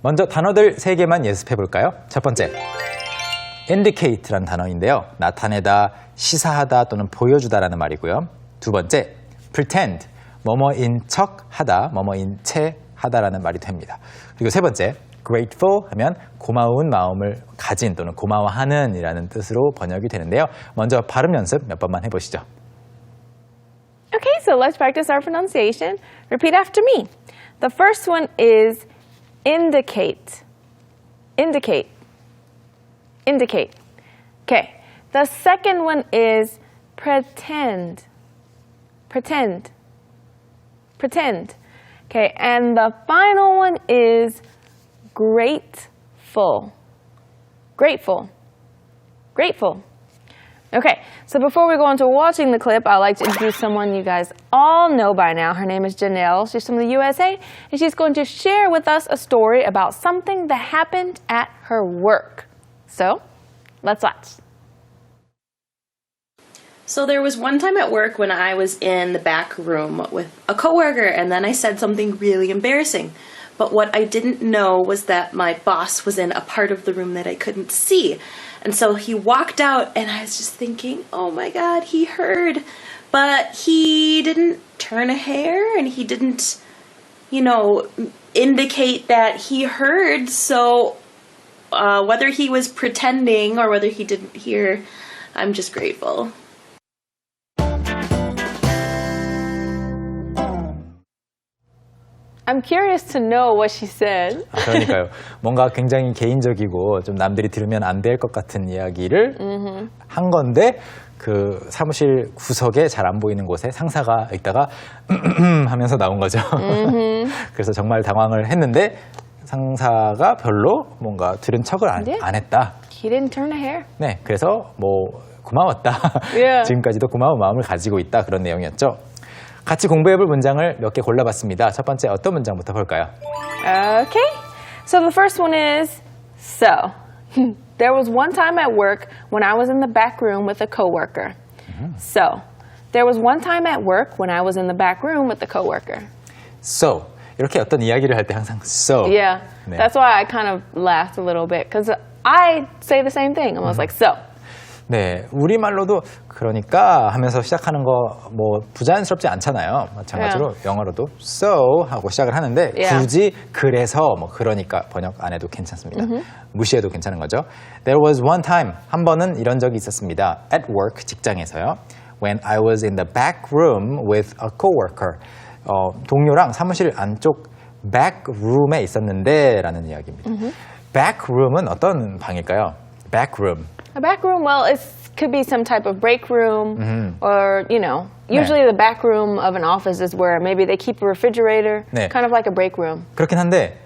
먼저 단어들 3개만 연습해 볼까요? 첫 번째, indicate라는 단어인데요. 나타내다, 시사하다 또는 보여주다라는 말이고요. 두 번째, pretend, 뭐뭐인 척 하다, 뭐뭐인 채 하다라는 말이 됩니다. 그리고 세 번째, grateful 하면 고마운 마음을 가진 또는 고마워하는 이라는 뜻으로 번역이 되는데요. 먼저 발음 연습 몇 번만 해보시죠. Okay, so let's practice our pronunciation. Repeat after me. The first one is indicate. Indicate. Indicate. Okay. The second one is pretend. Pretend. Pretend. Okay. And the final one is grateful. Grateful. Grateful. Okay, so before we go on to watching the clip, I'd like to introduce someone you guys all know by now. Her name is Janelle. She's from the USA, and she's going to share with us a story about something that happened at her work. So, let's watch. So there was one time at work when I was in the back room with a coworker, and then I said something really embarrassing. But what I didn't know was that my boss was in a part of the room that I couldn't see. And so he walked out, and I was just thinking, oh my God, he heard. But he didn't turn a hair, and he didn't, indicate that he heard. So whether he was pretending or whether he didn't hear, I'm just grateful. I'm curious to know what she said. 그러니까요. 뭔가 굉장히 개인적이고 좀 남들이 들으면 안 될 것 같은 이야기를 한 건데 그 사무실 구석에 잘 안 보이는 곳에 상사가 있다가 하면서 나온 거죠. 그래서 정말 당황을 했는데 상사가 별로 뭔가 들은 척을 안 했다. He didn't turn a hair. 네, 그래서 고마웠다. Yeah. 지금까지도 고마운 마음을 가지고 있다. 그런 내용이었죠. 같이 공부해볼 문장을 몇 개 골라봤습니다. 첫 번째 어떤 문장부터 볼까요? Okay, so the first one is, so, there was one time at work when I was in the back room with a coworker. So, there was one time at work when I was in the back room with a coworker. So, 이렇게 어떤 이야기를 할 때 항상 so. Yeah, 네. that's why I kind of laughed a little bit, because I say the same thing. I was like, so. 네, 우리말로도 그러니까 하면서 시작하는 거 부자연스럽지 않잖아요. 마찬가지로 영어로도 so 하고 시작을 하는데 굳이 그래서 그러니까 번역 안 해도 괜찮습니다. 무시해도 괜찮은 거죠. There was one time, 한 번은 이런 적이 있었습니다. At work, 직장에서요. When I was in the back room with a coworker. 동료랑 사무실 안쪽 back room에 있었는데 라는 이야기입니다. back room은 어떤 방일까요? back room. A back room, well, it could be some type of break room or, usually the back room of an office is where maybe they keep a refrigerator, kind of like a break room. 그렇긴 한데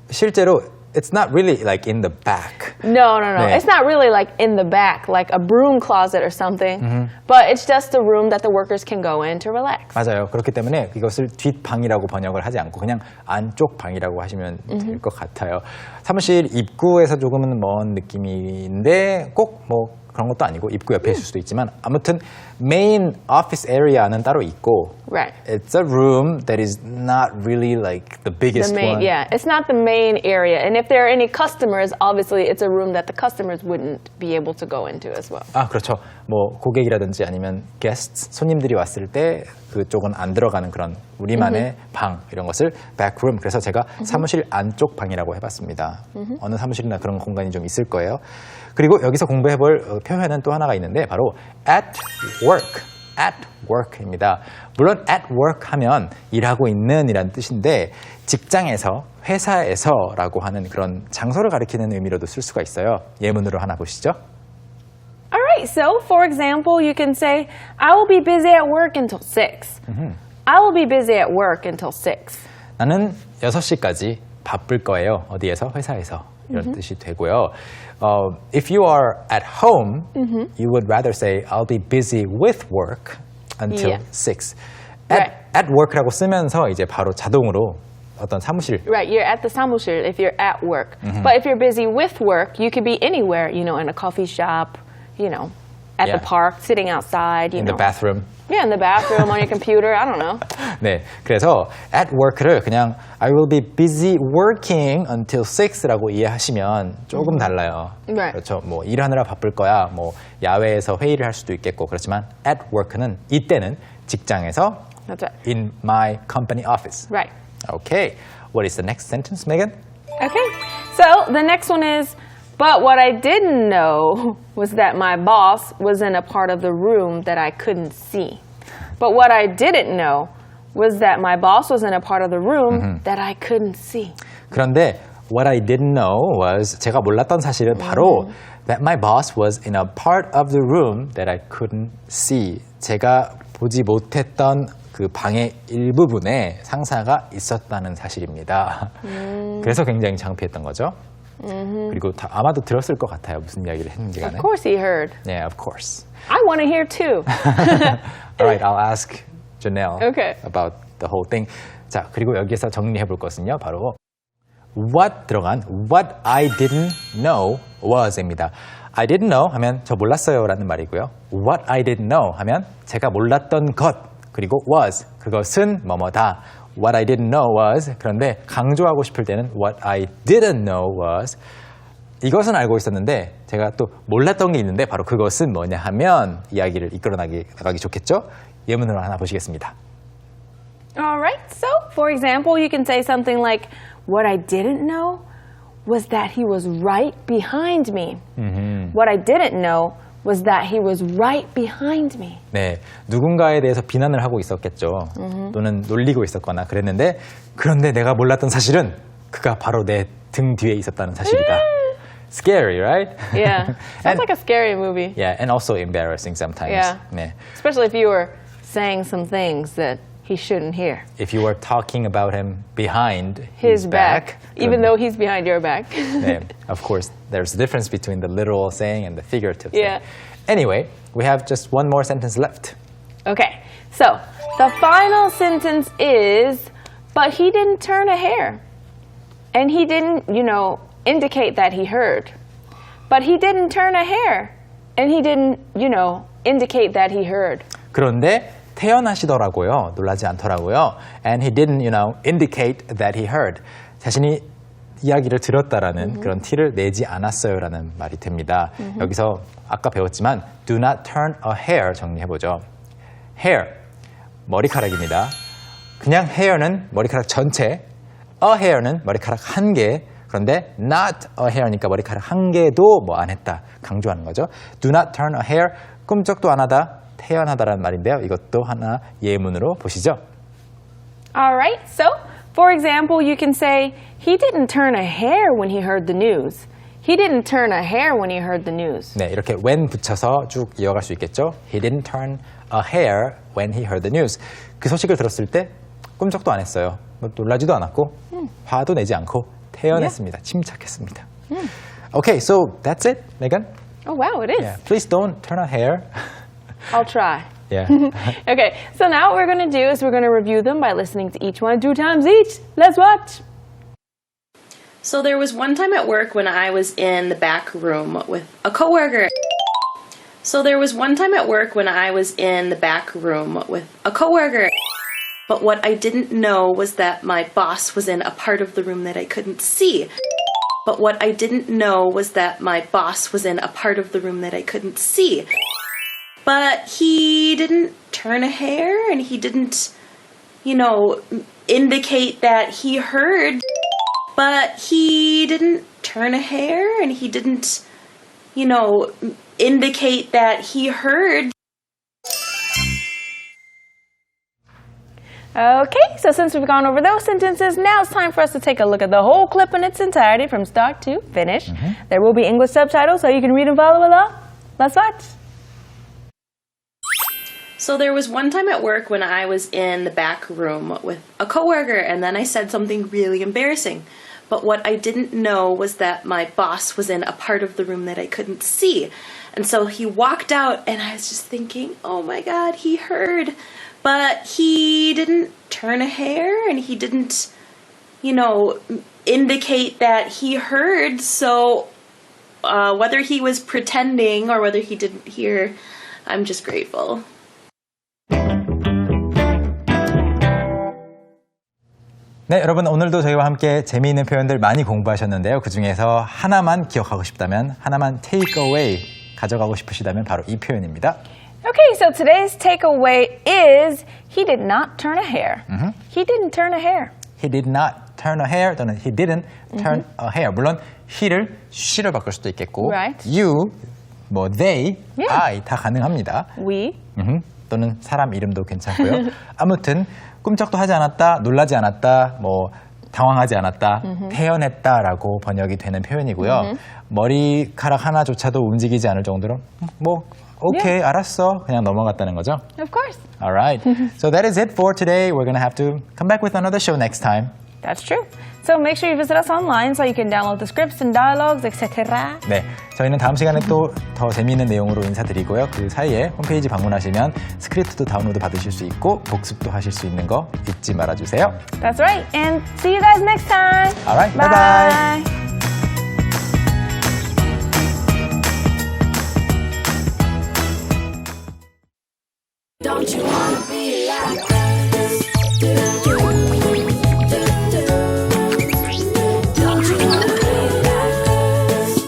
실제로 it's not really like in the back. No. 네. It's not really like in the back, like a broom closet or something. But it's just a room that the workers can go in to relax. 맞아요. 그렇기 때문에 이것을 뒷방이라고 번역을 하지 않고 그냥 안쪽 방이라고 하시면 될 것 같아요. 사무실 입구에서 조금은 먼 느낌인데 꼭 그런 것도 아니고 입구 옆에 있을 수도 있지만 아무튼 main office area는 따로 있고 Right. It's a room that is not really like the biggest one. Yeah, it's not the main area. And if there are any customers, obviously it's a room that the customers wouldn't be able to go into as well. 아, 그렇죠. 고객이라든지 아니면 guests, 손님들이 왔을 때 그쪽은 안 들어가는 그런 우리만의 방 이런 것을 back room. 그래서 제가 사무실 안쪽 방이라고 해봤습니다. 어느 사무실이나 그런 공간이 좀 있을 거예요. 그리고 여기서 공부해볼 표현은 또 하나가 있는데 바로 at work. at work입니다. 물론 at work 하면 일하고 있는 이란 뜻인데 직장에서, 회사에서라고 하는 그런 장소를 가리키는 의미로도 쓸 수가 있어요. 예문으로 하나 보시죠. Alright, so for example, you can say, I will be busy at work until 6. I will be busy at work until 6. 나는 6시까지 바쁠 거예요. 어디에서? 회사에서. 이런 뜻이 되고요. If you are at home, you would rather say, I'll be busy with work until 6. At work라고 쓰면서 이제 바로 자동으로 어떤 사무실. Right, you're at the 사무실 if you're at work. But if you're busy with work, you could be anywhere, in a coffee shop, at Yeah. the park, sitting outside, you In know. the bathroom. Yeah, in the bathroom, on your computer, I don't know. 네, 그래서 at work를 그냥 I will be busy working until 6라고 이해하시면 조금 달라요. Right. 그렇죠. 뭐 일하느라 바쁠 거야. 뭐 야외에서 회의를 할 수도 있겠고 그렇지만 at work는 이때는 직장에서 That's right. in my company office. Right. Okay. What is the next sentence, Megan? Okay, so the next one is, but what I didn't know was that my boss was in a part of the room that I couldn't see. But what I didn't know was that my boss was in a part of the room that I couldn't see. 그런데 what I didn't know was 제가 몰랐던 사실은 바로 that my boss was in a part of the room that I couldn't see. 제가 보지 못했던 그 방의 일부분에 상사가 있었다는 사실입니다. 그래서 굉장히 창피했던 거죠. 그리고 아마도 들었을 것 같아요. 무슨 이야기를 했는지 간에. Of course he heard. Yeah, of course. I want to hear too. All right, I'll ask Janelle Okay. about the whole thing. 자, 그리고 여기에서 정리해 볼 것은요. 바로 what 들어간 what I didn't know was입니다. I didn't know 하면 저 몰랐어요 라는 말이고요. What I didn't know 하면 제가 몰랐던 것 그리고 was 그것은 뭐뭐다. What I didn't know was 그런데 강조하고 싶을 때는 what I didn't know was 이것은 알고 있었는데 제가 또 몰랐던 게 있는데 바로 그것은 뭐냐 하면 이야기를 이끌어 나가기 좋겠죠? 예문으로 하나 보시겠습니다. All right, so for example, you can say something like, what I didn't know was that he was right behind me. What I didn't know was that he was right behind me. 네, 누군가에 대해서 비난을 하고 있었겠죠. 또는 놀리고 있었거나 그랬는데 그런데 내가 몰랐던 사실은 그가 바로 내 등 뒤에 있었다는 사실이다. Scary, right? Yeah, sounds And- like a scary movie. Yeah, and also embarrassing sometimes. Yeah. 네. Especially if you were saying some things that he shouldn't hear. If you were talking about him behind His back, even 그럼- though he's behind your back. 네, of course, there's a difference between the literal saying and the figurative Yeah. saying. Anyway, we have just one more sentence left. Okay, so the final sentence is, but he didn't turn a hair. And he didn't, indicate that he heard. But he didn't turn a hair. And he didn't, indicate that he heard. 그런데 태연하시더라고요. 놀라지 않더라고요. And he didn't, indicate that he heard. 자신이 이야기를 들었다라는 그런 티를 내지 않았어요라는 말이 됩니다. 여기서 아까 배웠지만 do not turn a hair 정리해보죠. hair, 머리카락입니다. 그냥 hair는 머리카락 전체, a hair는 머리카락 한 개, 그런데 not a hair니까 머리카락 한 개도 뭐 안 했다 강조하는 거죠. do not turn a hair, 꿈쩍도 안 하다, 태연하다라는 말인데요. 이것도 하나 예문으로 보시죠. All right, so for example, you can say, he didn't turn a hair when he heard the news. He didn't turn a hair when he heard the news. 네, 이렇게 when 붙여서 쭉 이어갈 수 있겠죠. He didn't turn a hair when he heard the news. 그 소식을 들었을 때 꿈쩍도 안 했어요. 뭐 놀라지도 않았고 화도 내지 않고 태연했습니다. 침착했습니다. Okay, so that's it, Megan. Oh, wow, it is. Yeah, please don't turn a hair. I'll try. Yeah. Okay, so now what we're going to do is we're going to review them by listening to each one 2 times each. Let's watch. So there was one time at work when I was in the back room with a coworker. So there was one time at work when I was in the back room with a coworker. But what I didn't know was that my boss was in a part of the room that I couldn't see. But what I didn't know was that my boss was in a part of the room that I couldn't see. But he didn't turn a hair and he didn't, indicate that he heard. But he didn't turn a hair and he didn't, indicate that he heard. Okay, so since we've gone over those sentences, now it's time for us to take a look at the whole clip in its entirety from start to finish. There will be English subtitles so you can read and follow along. Let's watch. So there was one time at work when I was in the back room with a coworker and then I said something really embarrassing. But what I didn't know was that my boss was in a part of the room that I couldn't see. And so he walked out and I was just thinking, oh my God, he heard. But he didn't turn a hair and he didn't, indicate that he heard. So, whether he was pretending or whether he didn't hear, I'm just grateful. 네, 여러분 오늘도 저희와 함께 재미있는 표현들 많이 공부하셨는데요. 그중에서 하나만 기억하고 싶다면, 하나만 take away 가져가고 싶으시다면 바로 이 표현입니다. Okay, so today's takeaway is he did not turn a hair. He didn't turn a hair. He did not turn a hair 또는 he didn't turn a hair. 물론 he를 she로 바꿀 수도 있겠고 Right. you, 뭐 they, Yeah. I 다 가능합니다. We. 또는 사람 이름도 괜찮고요. 아무튼 꿈쩍도 하지 않았다, 놀라지 않았다, 뭐 당황하지 않았다, 태연했다라고 번역이 되는 표현이고요. 머리카락 하나조차도 움직이지 않을 정도로 뭐 오케이, 알았어. 그냥 넘어갔다는 거죠. Of course. Alright. So that is it for today. We're going to have to come back with another show next time. That's true. So make sure you visit us online so you can download the scripts and dialogues, etc. 네, 저희는 다음 시간에 또 더 재미있는 내용으로 인사드리고요. 그 사이에 홈페이지 방문하시면 스크립트도 다운로드 받으실 수 있고 복습도 하실 수 있는 거 잊지 말아주세요. That's right. And see you guys next time. Alright, Bye. bye-bye. Don't you wanna be like us? Don't you wanna be like us?